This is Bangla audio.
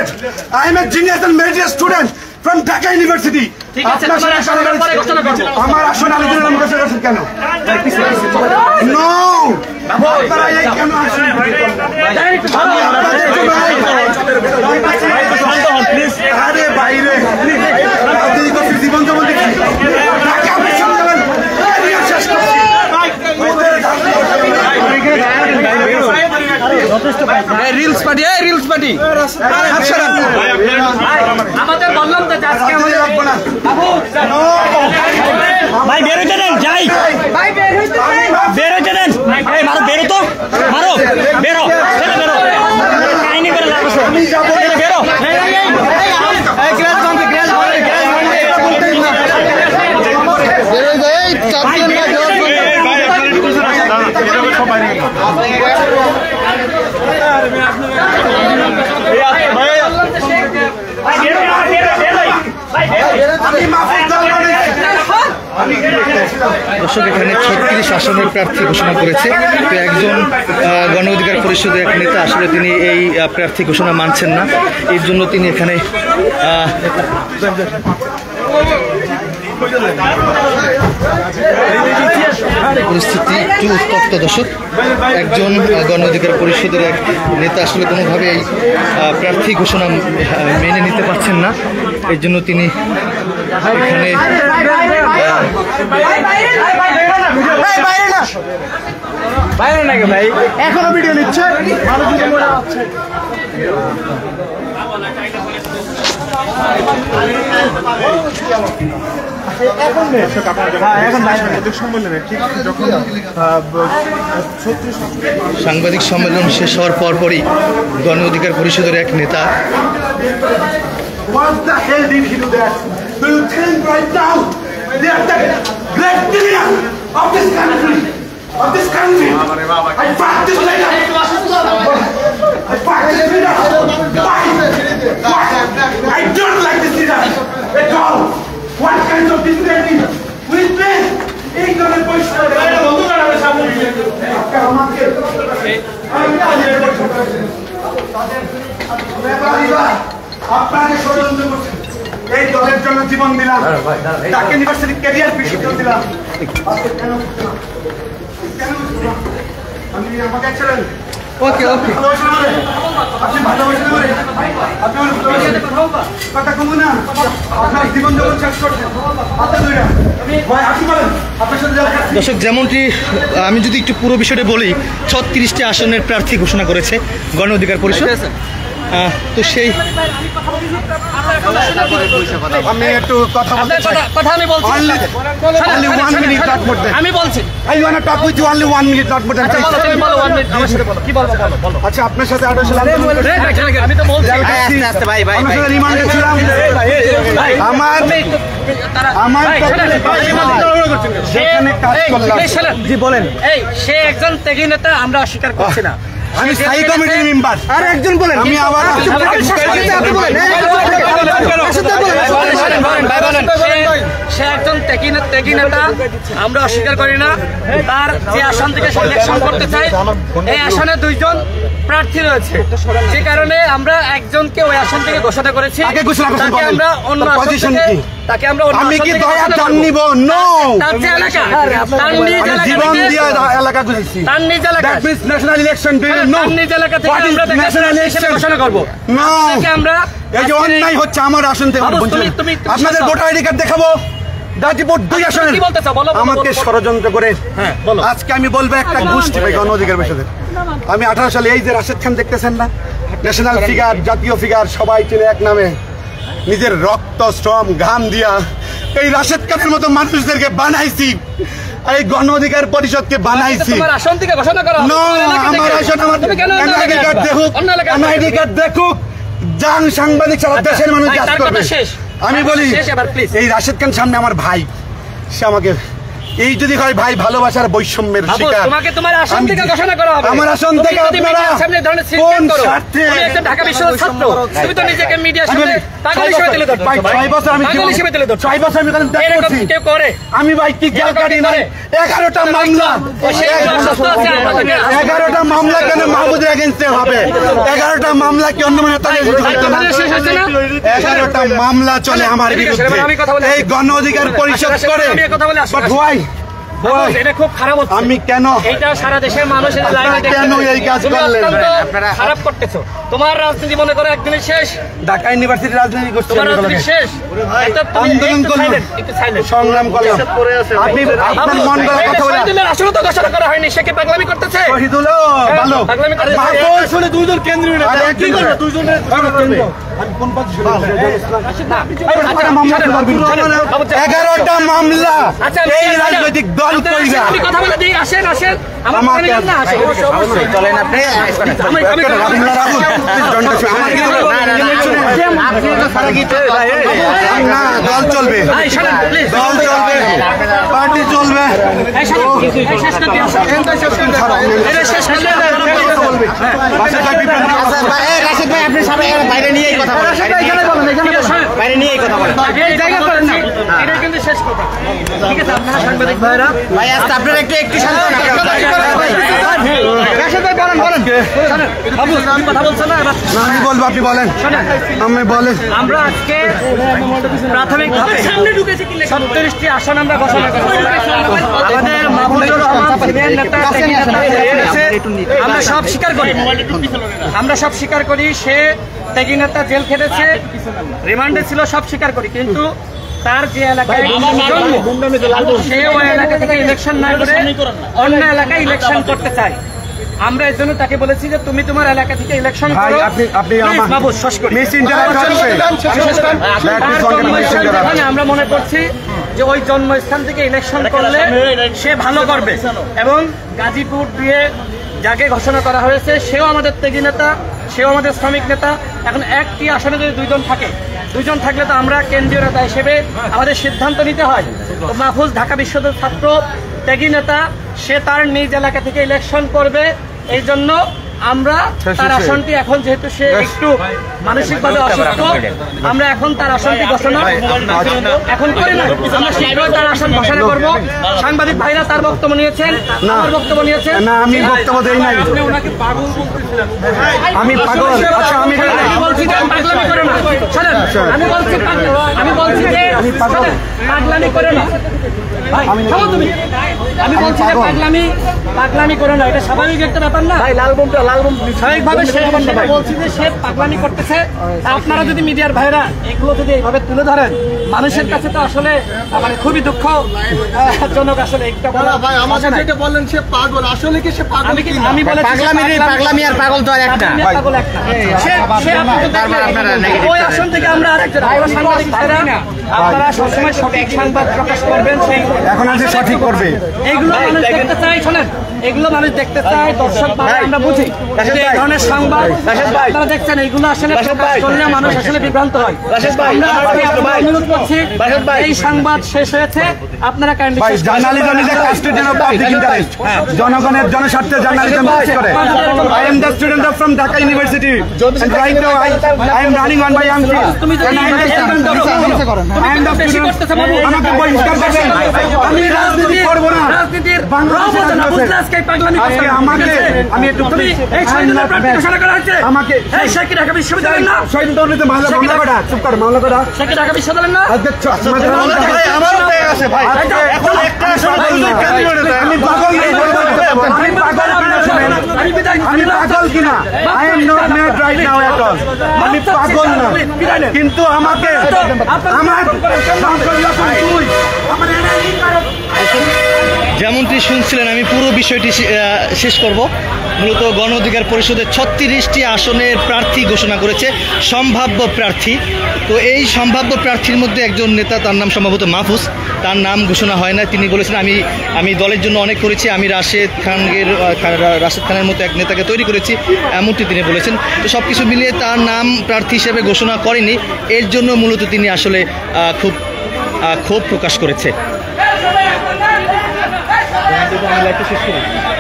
graduate. I am a genius and meritorious student from Dhaka University. আমার আসন আলোচনা নাম ঘোষণা করছেন কেন? নো, আপনারা এই কেন আসেন? আরে বাইরে জীবন যেমন দেখি রিলস পার্টি রিলস পার্টি আমাদের বললাম তো আজকে আমাদের রাখবো না ভাই বের হইতে দেন যাই ভাই বের হইতে দেন এই মারো বেরো তো মারো বেরো বেরো কাহিনী করে লাগছে আমি যাব বেরো এই গ্রেস বন্ধ গ্রেস বন্ধ বেরো যাই চ্যাম্পিয়ন না জবাব ভাই আপনারা সবাই দর্শক এখানে 36 আসনের প্রার্থী ঘোষণা করেছে। তো একজন গণ অধিকার পরিষদের এক নেতা আসলে তিনি এই প্রার্থী ঘোষণা মানছেন না, এর জন্য তিনি এখানে পরিস্থিতি একটু উত্তপ্ত। দর্শক একজন গণ অধিকার পরিষদের এক নেতা আসলে কোনোভাবে এই প্রার্থী ঘোষণা মেনে নিতে পারছেন না, এর জন্য তিনি এখানে এখনো ভিডিও নিচ্ছে সাংবাদিক সম্মেলন শেষ হওয়ার পরপরই গণ অধিকার পরিষদের এক নেতা I don't like this leader at all. What kind of disability with me? এই ধরনের পরিষ্কার আপনাকে ষড়যন্ত্র করছেন, এই দলের জন্য জীবন দিলাম, ঢাকা ইউনিভার্সিটি ক্যারিয়ার বিশ্ববিদ্যালয় দিলাম। আমি আমাকে ছেড়েন। ওকে ওকে আপনি ভালোবাসেন কথা কমু না, আপনার জীবন যখন শেষ করছেন। দর্শক যেমনটি আমি যদি একটু পুরো বিষয়টা বলি, 36টি আসনের প্রার্থী ঘোষণা করেছে গণ অধিকার পরিষদ। তো সেই আমি একটু কথা আমি বলছি আমি বলছি আচ্ছা আপনার সাথে আরো আমি তো বলছি জি বলেন। এই সে একজন ত্যাগী নেতা, আমরা অস্বীকার করছি না। আমি স্থায়ী কমিটির মেম্বার। আর একজন বলেন। আমি আবার সে একজন ত্যাগী নেতা, আমরা অস্বীকার করি না। তার যে আসন থেকে ইলেকশন করতে চাই, এই আসনে 2 জন প্রার্থী রয়েছে, যে কারণে আমরা একজনকে ওই আসন থেকে ঘোষণা করেছি। তাকে আমরা অন্য আসন থেকে আমি কি দয়া দান নিব? নো, তার যে এলাকা, তার নিজ জীবন দিয়ে এলাকা গুছিয়েছি, তার নিজ এলাকা, that means national election bill. No, তার নিজ এলাকা থেকে আমরা ন্যাশনাল ইলেকশন ঘোষণা করব। নো, আমরা এই যে অন্যায় হচ্ছে আমার আসন থেকে। আপনাদের ভোটার আইডি কার্ড দেখাবো, গাজীপুর 2 আসনের আমাকে ষড়যন্ত্র করে। আজকে আমি বলবো একটা গোষ্ঠী গণ অধিকার পরিষদের। আমি 18 সালে এই যে রাশেদ খান দেখতেছেন না, ন্যাশনাল ফিগার, জাতীয় ফিগার, সবাই চলে এক নামে নিজের রক্ত শ্রম ঘাম দিয়া এই রাশেদ খানের মতো মানুষদেরকে বানাইছি, এই গণ অধিকার পরিষদকে বানাইছি। আমার আসন থেকে ঘোষণা করা নো, আমার আসন, আমার এনআইডি কার্ড দেখুক, এনআইডি কার্ড দেখুক, যান সাংবাদিক সারা দেশের মানুষ কাজ করবে। আমি বলি এই রাশেদ খান সামনে আমার ভাই, সে আমাকে এই যদি হয় ভাই ভালোবাসার বৈষম্যের শিকার, তোমাকে তোমার আসন থেকে ঘোষণা করা হবে। আমার আসন থেকে আপনারা কোন স্বার্থে? তুমি একটা ঢাকা বিশ্ববিদ্যালয়ের ছাত্র, তুমি তো নিজেকে মিডিয়ার সামনে পাগল হিসেবে তুলে ধরছো। 6 বছর আমি পাগল হিসেবে তুলে ধরছো। 6 বছর আমি এখানে ত্যাগ এরকম করছি। কেউ করে? আমি ভাই কি জেল কাটি না 11টা মামলা, 11টা মামলা কেন মাহমুদের এগেইনস্টে হবে? 11টা মামলা কি অন্য মানে তাদের শেষ হয়েছে না? 11টা মামলা চলে আমার বিরুদ্ধে এই গণ অধিকার পরিষদ করে। আমি কথা বলে আসছি। But why? Why? এটা খুব খারাপ হচ্ছে। আমি কেন এইটা সারা দেশের মানুষের লাইনে কেন এই কাজ করলেন? খারাপ করতেছো। তোমার রাজনীতি মনে করো একদিনের শেষ। ঢাকা ইউনিভার্সিটি রাজনীতি করছি, তোমার রাজনীতি শেষ। আন্দোলন করলাম, একটু সাইলেন্ট, সংগ্রাম করলাম। আপনি আপনার মন গড়া কথা বলেন। শহীদুলের আসলে তো ঘোষণা করা হয়নি, সে কি পাগলামি করতেছে? শহীদুলও ভালো পাগলামি করতেছে। মাহফুজ শুনে দুইজন কেন্দ্রীয় নেতা কি করবে? দুইজনের কেন্দ্র আমি কোন পদ শুরু 11টা মামলা এই রাজনৈতিক দল কইরা। আমি কথা বলে দিই, আসেন আসেন আমার কথা নিলেন না, আসেন চলেন আপনি না দল চলবে, দল চলবে, পার্টি চলবে। রাশেদ ভাই আপনি সবাই বাইরে নিয়েই কথা বলেন, বাইরে নিয়েই কথা বলেন এটা কিন্তু শেষ কথা। ঠিক আছে আপনারা সাংবাদিক ভাইরা, ভাই আজকে আপনারা একটু শান্ত কথা বলছো না? না আমি বলবো, আপনি বলেন, আমি বলেন। আমরা আজকে প্রাথমিকভাবে 37টি আসন আমরা ঘোষণা করি। আমাদের মাহমুদুর রহমান সিনিয়র নেতা আমরা সব স্বীকার করি, আমরা সব স্বীকার করি। সে ত্যাগী নেতা, জেল খেটেছে, রিমান্ডে ছিল, সব স্বীকার করি। কিন্তু তার যে এলাকায় সে ওই এলাকা থেকে ইলেকশন না করে অন্য এলাকায় ইলেকশন করতে চায়। আমরা এর জন্য তাকে বলেছি যে তুমি তোমার এলাকা থেকে ইলেকশন করো। আমরা মনে করছি যে ওই জন্মস্থান থেকে ইলেকশন করলে সে ভালো করবে, এবং গাজীপুর দিয়ে যাকে ঘোষণা করা হয়েছে সেও আমাদের ত্যাগী নেতা, সেও আমাদের শ্রমিক নেতা। এখন একটি আসনে যদি দুইজন থাকে, দুইজন থাকলে তো আমরা কেন্দ্রীয় নেতা হিসেবে আমাদের সিদ্ধান্ত নিতে হয়। তো মাহফুজ ঢাকা বিশ্ববিদ্যালয়ের ছাত্র, ত্যাগী নেতা, সে তার নিজ এলাকা থেকে ইলেকশন করবে। এই জন্য আমরা তার আসনটি এখন, যেহেতু সে একটু মানসিকভাবে অসুস্থ, আমরা এখন তার আসনটি ঘোষণা এখন করি না, আমরা শীঘ্রই তার আসন ঘোষণা করব। সাংবাদিক ভাইরা তার বক্তব্য নিয়েছেন, আমার বক্তব্য নিয়েছেন। না আমি বক্তব্য দেই নাই, আমি পাগল। আচ্ছা আমি বলছি যে পাগলামি করে না, শোনেন, আমি বলছি যে পাগলামি করে না। আমি বলছি যে পাগলামি করে না, এটা স্বাভাবিক একটা ব্যাপার না। স্বাভাবিকভাবে বলছি যে সে পাগলামি করতেছে। আপনারা যদি মিডিয়ার ভাইরা এগুলো যদি এইভাবে তুলে ধরেন, মানুষের কাছে তো আসলে মানে খুবই দুঃখজনক। আসলে একটা বললেন সে পাগল, আসলে কি সে পাগল? আমি বলে পাগলামি আর পাগল তো আর একটা। ওই আসন থেকে আমরা আরেকজন সাংবাদিক ভাইরা, আপনারা সবসময় সঠিক সংবাদ প্রকাশ করবেন। সেই এখন আছে সঠিক করবে। এইগুলো মানুষ দেখতে চাই, শোনেন, এগুলো মানুষ দেখতে চায়, দর্শক ভাই আমরা বুঝি যে এই ধরনের সংবাদ আপনারা দেখছেন, এইগুলো আসলে প্রকাশ করলে মানুষ আসলে বিভ্রান্ত হয়। আমরা অনুরোধ করছি, এই সংবাদ শেষ হয়েছে, আপনারা journalism is a custodian of public interest. জনগণের জনস্বার্থে জার্নালিজম কাজ করে। I am the student from Dhaka University and right now I am running on my own field. I am the student. আমাকে বহিষ্কার করবেন, আমি রাজনীতি করব না। রাজনীতির আমাকে আমি একটু আমাকে ঢাকা বিশ্ববিদ্যালয় না, শহীদ দলতে মামলা করা, চুপ কর, মামলা করা ঢাকা বিশ্ববিদ্যালয় না। আমি পাগল কিনা, I am not mad right now at all. আমি পাগল না, কিন্তু আমাকে আমার যেমনটি শুনছিলেন, আমি পুরো বিষয়টি শেষ করব। মূলত গণ অধিকার পরিষদের 36টি আসনের প্রার্থী ঘোষণা করেছে, সম্ভাব্য প্রার্থী। তো এই সম্ভাব্য প্রার্থীর মধ্যে একজন নেতা, তার নাম সম্ভবত মাহফুজ, তার নাম ঘোষণা হয় না। তিনি বলেছেন আমি দলের জন্য অনেক করেছি, আমি রাশেদ খানের মতো এক নেতাকে তৈরি করেছি, এমনটি তিনি বলেছেন। তো সব কিছু মিলিয়ে তার নাম প্রার্থী হিসেবে ঘোষণা করেনি, এর জন্য মূলত তিনি আসলে খুব ক্ষোভ প্রকাশ করেছে। আমি লাইভটা শেষ করি।